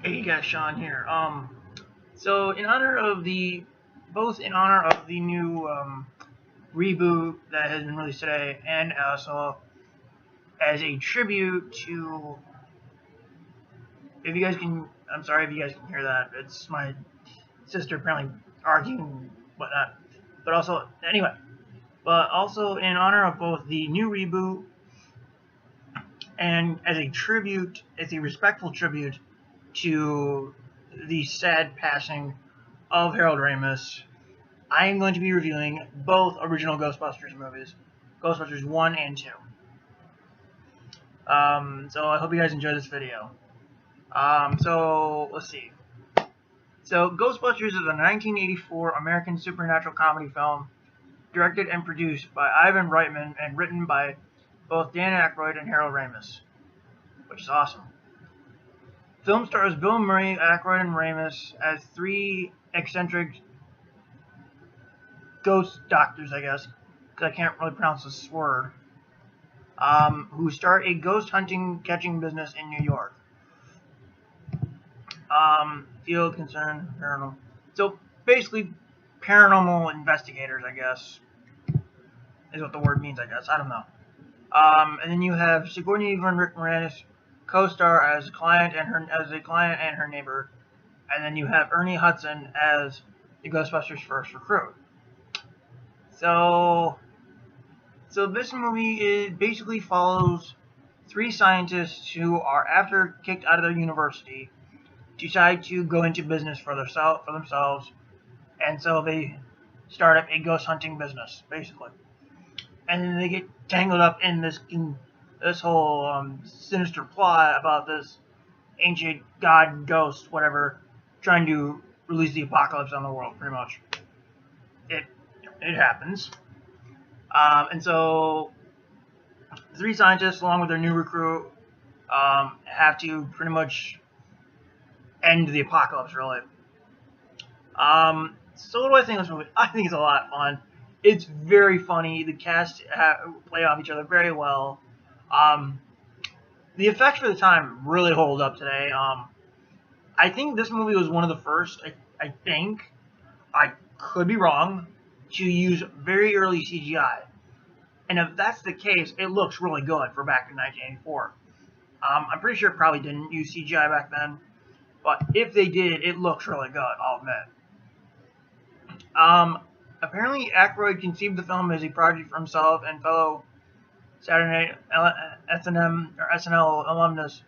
Hey guys, Sean here. So in honor of both in honor of the new reboot that has been released today, and also as a tribute to, if you guys can, I'm sorry if you guys can hear that. It's my sister apparently arguing whatnot. But also, anyway, but also in honor of both the new reboot and as a tribute, as a respectful tribute to the sad passing of Harold Ramis, I am going to be reviewing both original Ghostbusters movies, Ghostbusters 1 and 2. So I hope you guys enjoy this video. So let's see. So Ghostbusters is a 1984 American supernatural comedy film directed and produced by Ivan Reitman and written by both Dan Aykroyd and Harold Ramis, which is awesome. Film stars Bill Murray, Aykroyd, and Ramis as three eccentric ghost doctors, I guess, because I can't really pronounce this word, who start a ghost hunting catching business in New York. Field concern, paranormal. So basically, paranormal investigators, I guess, is what the word means. I guess I don't know. And then you have Sigourney Weaver Rick Moranis co-star as a client and her neighbor, and then you have Ernie Hudson as the Ghostbusters' first recruit. So this movie basically follows three scientists who are, after kicked out of their university, decide to go into business for themselves, and so they start up a ghost hunting business, basically. And then they get tangled up in this whole sinister plot about this ancient god ghost, whatever, trying to release the apocalypse on the world, pretty much. It happens. And so, three scientists, along with their new recruit, have to pretty much end the apocalypse, really. So what do I think of this movie? I think it's a lot of fun. It's very funny. The cast play off each other very well. The effects for the time really hold up today. I think this movie was one of the first, I think, I could be wrong, to use very early CGI. And if that's the case, it looks really good for back in 1984. I'm pretty sure it probably didn't use CGI back then, but if they did, it looks really good, I'll admit. Apparently, Aykroyd conceived the film as a project for himself and fellow Saturday Night SNL alumnus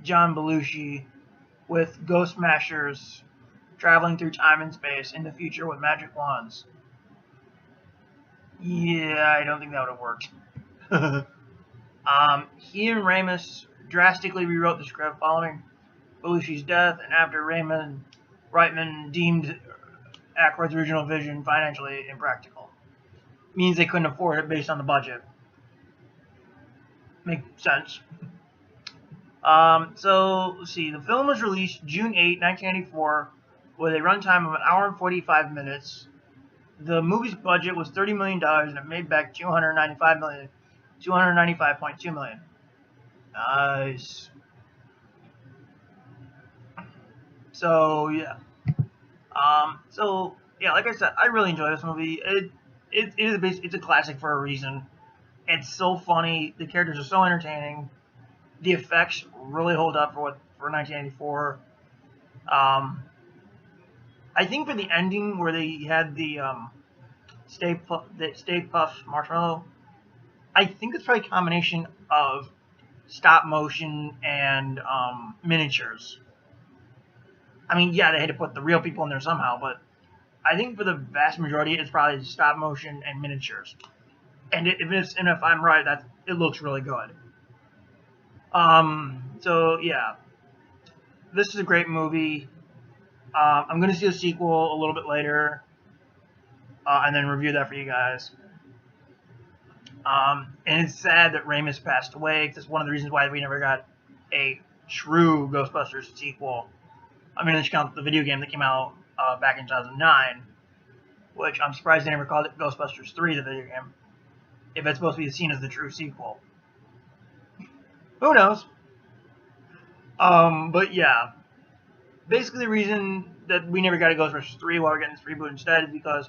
John Belushi, with ghost mashers traveling through time and space in the future with magic wands. Yeah, I don't think that would have worked. He and Ramis drastically rewrote the script following Belushi's death, and after Reitman deemed Aykroyd's original vision financially impractical. Means they couldn't afford it based on the budget. Makes sense. So, let's see. The film was released June 8, 1994, with a runtime of an hour and 45 minutes. The movie's budget was $30 million, and it made back $295.2 million. Nice. So, yeah. Like I said, I really enjoy this movie. It's a classic for a reason. It's so funny. The characters are so entertaining. The effects really hold up for 1984. I think for the ending where they had the Stay Puft Marshmallow, I think it's probably a combination of stop motion and miniatures. I mean, yeah, they had to put the real people in there somehow, but I think for the vast majority, it's probably stop motion and miniatures. And if I'm right, it looks really good. So yeah, this is a great movie. I'm going to see a sequel a little bit later, and then review that for you guys. And it's sad that Ramis passed away, because one of the reasons why we never got a true Ghostbusters sequel. I mean, let's count the video game that came out back in 2009, which I'm surprised they never called it Ghostbusters 3, the video game, if it's supposed to be seen as the true sequel. Who knows? But yeah. basically the reason that we never got a Ghostbusters 3 while we're getting this reboot instead is because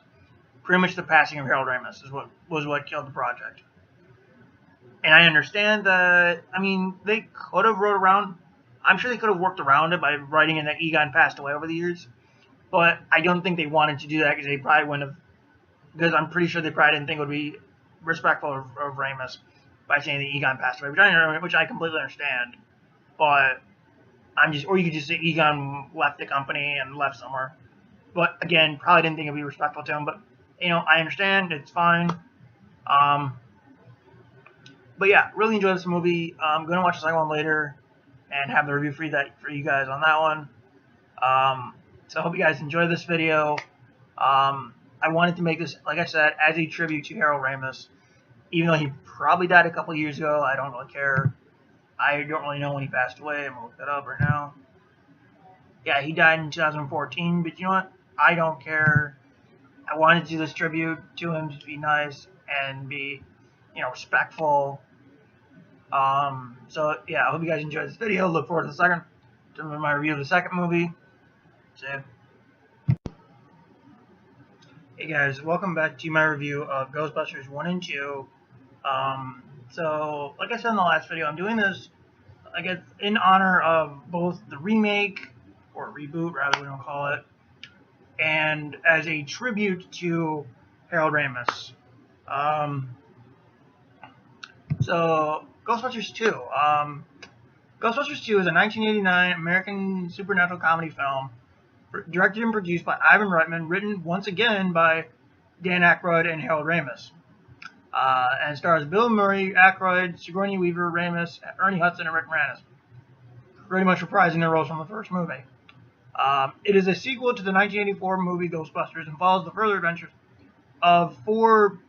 pretty much the passing of Harold Ramis was what killed the project. And I understand that, I mean, they could have wrote around, I'm sure they could have worked around it by writing in that Egon passed away over the years, but I don't think they wanted to do that because they probably wouldn't have, because I'm pretty sure they probably didn't think it would be respectful of Ramis by saying that Egon passed away, which I completely understand, but or you could just say Egon left the company and left somewhere, but again, probably didn't think it would be respectful to him, but, I understand, it's fine. But yeah, really enjoyed this movie. I'm going to watch the second one later and have the review for you guys on that one. So I hope you guys enjoyed this video. I wanted to make this, like I said, as a tribute to Harold Ramis. Even though he probably died a couple years ago, I don't really care. I don't really know when he passed away. I'm going to look that up right now. Yeah, he died in 2014, but you know what? I don't care. I wanted to do this tribute to him to be nice and be, respectful. So yeah, I hope you guys enjoyed this video. Look forward to my review of the second movie. So, hey guys, welcome back to my review of Ghostbusters 1 and 2. So like I said in the last video, I'm doing this, I guess, in honor of both the remake, or reboot, rather we don't call it, and as a tribute to Harold Ramis. So Ghostbusters 2. Ghostbusters 2 is a 1989 American supernatural comedy film directed and produced by Ivan Reitman, written once again by Dan Aykroyd and Harold Ramis. And stars Bill Murray, Aykroyd, Sigourney Weaver, Ramis, Ernie Hudson, and Rick Moranis, pretty much reprising their roles from the first movie. It is a sequel to the 1984 movie Ghostbusters and follows the further adventures of 4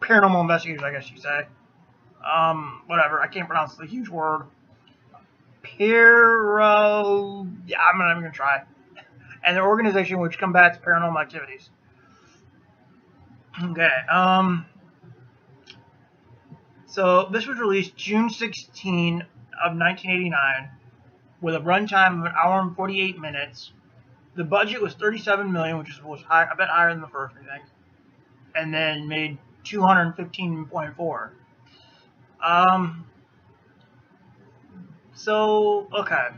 paranormal investigators, I guess you say. Whatever, I can't pronounce the huge word. Yeah, I'm not even gonna try. And their organization which combats paranormal activities. Okay, so this was released June 16 of 1989 with a runtime of 1 hour and 48 minutes. The budget was $37 million, which was high, a bit higher than the first, I think. And then made $215.4. So, okay.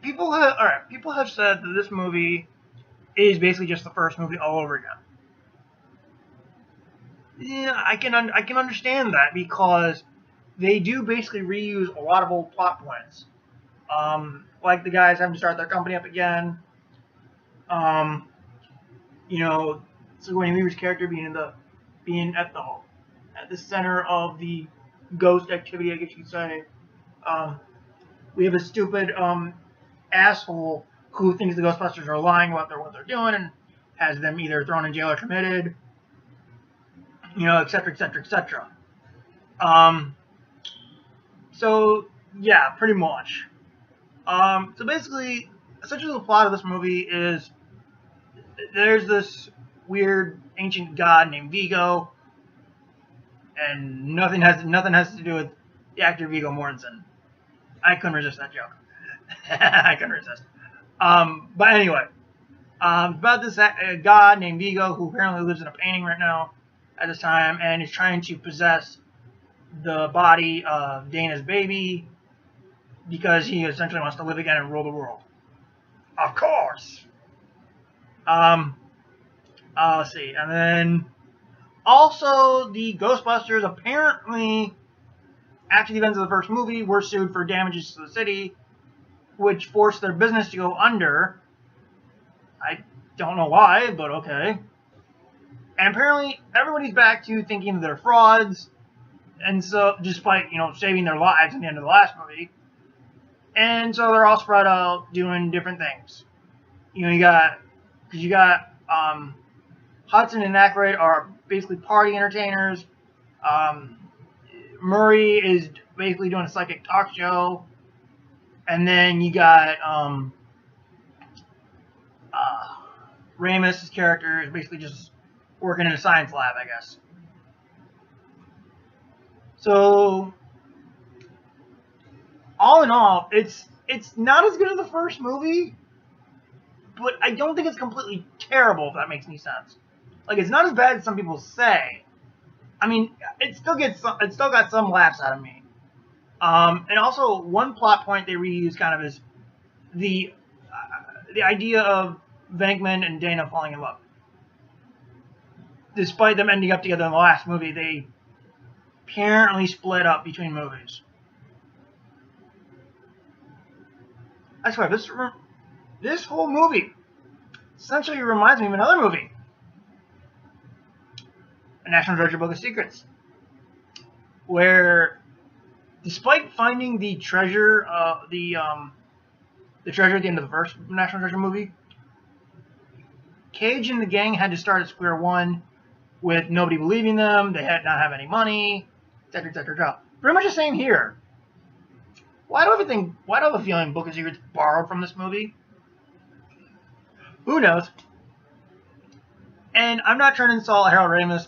People have said that this movie is basically just the first movie all over again. Yeah, I can understand that because they do basically reuse a lot of old plot points. Like the guys having to start their company up again. Sigourney Weaver's character being at the center of the ghost activity, I guess you could say. We have a stupid asshole who thinks the Ghostbusters are lying about what they're doing and has them either thrown in jail or committed, etc., etc., etc. So yeah, pretty much. So basically, essentially the plot of this movie is there's this weird ancient god named Vigo, and nothing has to do with the actor Viggo Mortensen. I couldn't resist that joke. I couldn't resist. But anyway, about this god named Vigo who apparently lives in a painting right now at this time and is trying to possess the body of Dana's baby because he essentially wants to live again and rule the world. Of course. Let's see, and then also the Ghostbusters apparently, after the events of the first movie, were sued for damages to the city, which forced their business to go under. I don't know why, but okay. And apparently everybody's back to thinking they're frauds, and so despite saving their lives at the end of the last movie, and so they're all spread out doing different things. You got Hudson and Aykroyd are basically party entertainers. Murray is basically doing a psychic talk show. And then you got Ramis' character is basically just working in a science lab, I guess. So all in all, it's not as good as the first movie, but I don't think it's completely terrible, if that makes any sense. Like, it's not as bad as some people say. I mean, it still got some laughs out of me. And also, one plot point they reuse kind of is the idea of Venkman and Dana falling in love. Despite them ending up together in the last movie, they apparently split up between movies. I swear, this whole movie essentially reminds me of another movie, A National Treasure Book of Secrets, where, despite finding the treasure, the treasure at the end of the first National Treasure movie, Cage and the gang had to start at square one with nobody believing them. They had not have any money, etc., etc., etc. Pretty much the same here. Why do I have a feeling Book of Secrets borrowed from this movie? Who knows? And I'm not trying to insult Harold Ramis.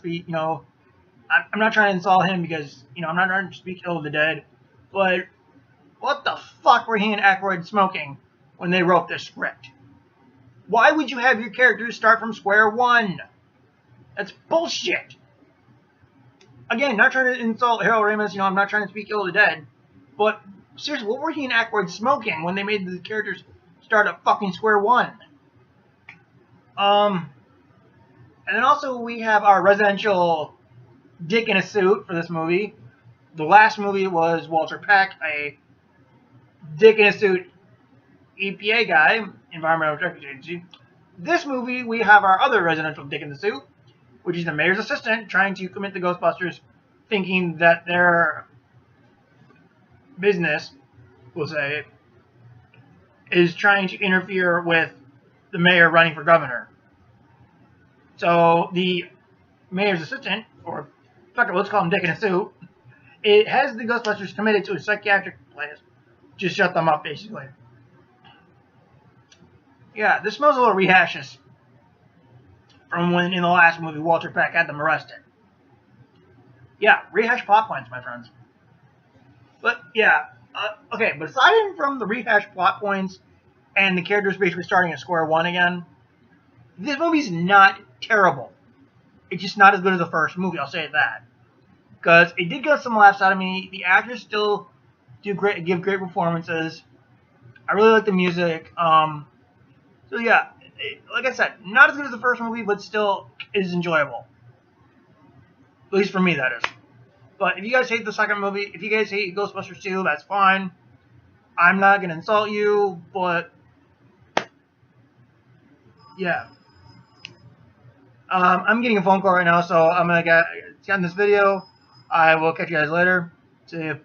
I'm not trying to insult him because, I'm not trying to speak ill of the dead. But what the fuck were he and Aykroyd smoking when they wrote this script? Why would you have your characters start from square one? That's bullshit. Again, not trying to insult Harold Ramis. I'm not trying to speak ill of the dead. But seriously, what were he and Aykroyd smoking when they made the characters start at fucking square one? And then also we have our residential dick in a suit for this movie. The last movie was Walter Peck, a dick in a suit EPA guy, Environmental Protection Agency. This movie, we have our other residential dick in the suit, which is the mayor's assistant trying to commit the Ghostbusters, thinking that their business, we'll say, is trying to interfere with the mayor running for governor. So the mayor's assistant, or fuck it, let's call him Dick in a Suit, it has the Ghostbusters committed to a psychiatric place. Just shut them up, basically. Yeah, this smells a little rehashes from when in the last movie Walter Peck had them arrested. Yeah, rehash plot points, my friends. But yeah, okay, but aside from the rehash plot points and the characters basically starting at square one again, this movie's not terrible. It's just not as good as the first movie, I'll say that. Because it did get some laughs out of me. The actors still give great performances. I really like the music. So yeah, like I said, not as good as the first movie, but still is enjoyable. At least for me, that is. But if you guys hate the second movie, if you guys hate Ghostbusters 2, that's fine. I'm not going to insult you, but yeah. I'm getting a phone call right now, so I'm going to end this video. I will catch you guys later. See you.